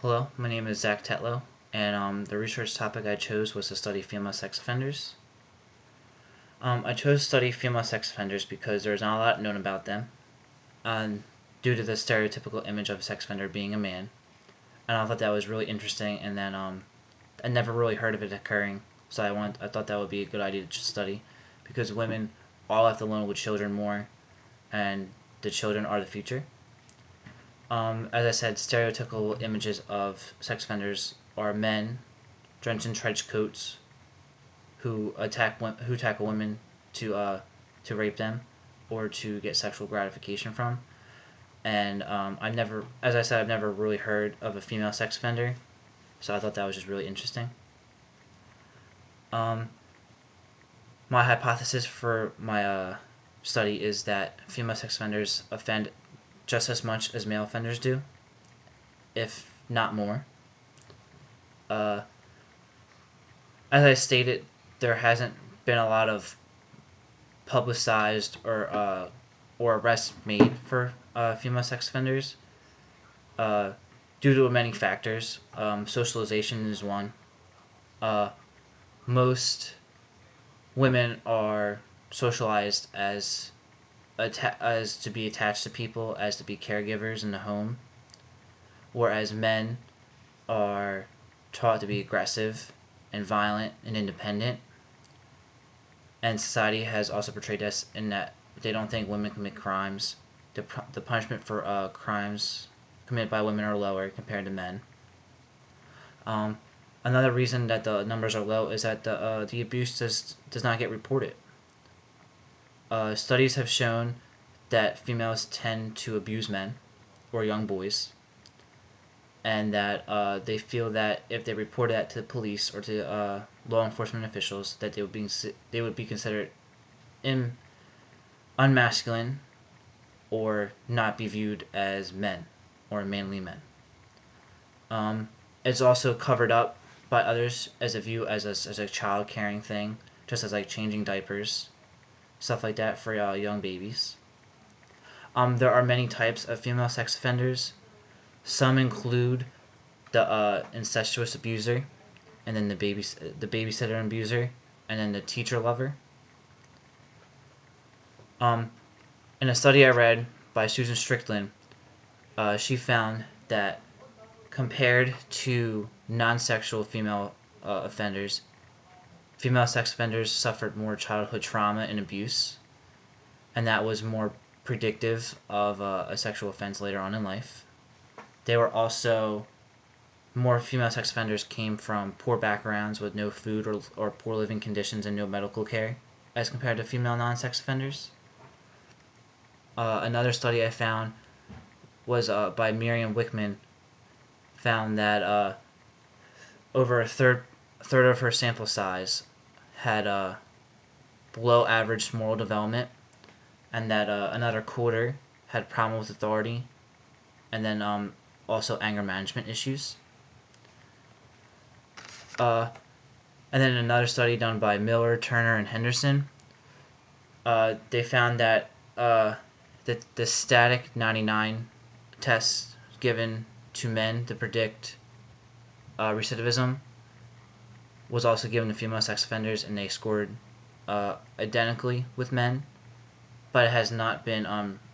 Hello, my name is Zach Tetlow, and the research topic I chose was to study female sex offenders. I chose to study female sex offenders because there's not a lot known about them, um, due to the stereotypical image of a sex offender being a man, and I thought that was really interesting. And then I never really heard of it occurring, so I thought that would be a good idea to study, because women are left alone with children more, and the children are the future. As I said, stereotypical images of sex offenders are men drenched in trench coats who tackle women to rape them or to get sexual gratification from. And I've never, as I said, I've never really heard of a female sex offender, so I thought that was just really interesting. Um, my hypothesis for my study is that female sex offenders offend just as much as male offenders do, if not more. Uh, as I stated, there hasn't been a lot of publicized or arrests made for female sex offenders, uh, due to many factors. Socialization is one. Uh, most women are socialized as to be attached to people, as to be caregivers in the home, whereas men are taught to be aggressive and violent and independent. And society has also portrayed us in that they don't think women commit crimes. The punishment for crimes committed by women are lower compared to men. Um, Another reason that the numbers are low is that the abuse does not get reported. Studies have shown that females tend to abuse men or young boys, and that they feel that if they report that to the police or to law enforcement officials, that they would be considered unmasculine or not be viewed as men or manly men. It's also covered up by others as a view as a child caring thing, just as like changing diapers, stuff like that for young babies. There are many types of female sex offenders. Some include the incestuous abuser, and then the babysitter abuser, and then the teacher lover. In a study I read by Susan Strickland, she found that compared to non-sexual female offenders, female sex offenders suffered more childhood trauma and abuse, and that was more predictive of a sexual offense later on in life. They were also more female sex offenders came from poor backgrounds with no food or poor living conditions and no medical care as compared to female non-sex offenders. Another study I found was by Miriam Wickman, found that over a third of her sample size had below average moral development, and that another quarter had problem with authority, and then also anger management issues. And then another study done by Miller, Turner, and Henderson, they found that the static 99 tests given to men to predict recidivism was also given to female sex offenders, and they scored identically with men, but it has not been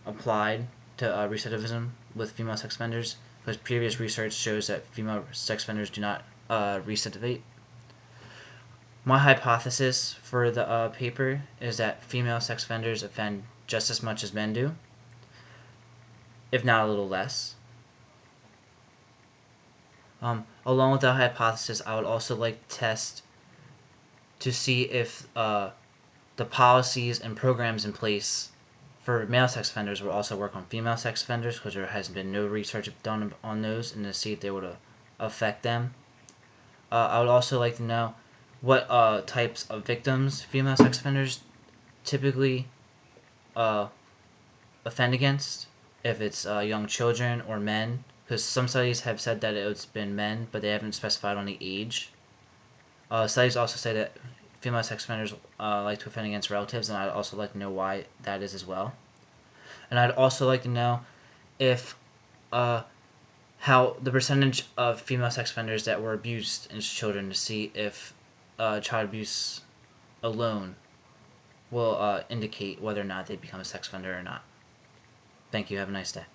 applied to recidivism with female sex offenders, because previous research shows that female sex offenders do not recidivate. My hypothesis for the paper is that female sex offenders offend just as much as men do, if not a little less. Along with that hypothesis, I would also like to test to see if the policies and programs in place for male sex offenders will also work on female sex offenders, because there has been no research done on those, and to see if they would affect them. I would also like to know what types of victims female sex offenders typically offend against, if it's young children or men, because some studies have said that it's been men, but they haven't specified on the age. Studies also say that female sex offenders like to offend against relatives, and I'd also like to know why that is as well. And I'd also like to know if how how the percentage of female sex offenders that were abused as children to see if child abuse alone will indicate whether or not they become a sex offender or not. Thank you. Have a nice day.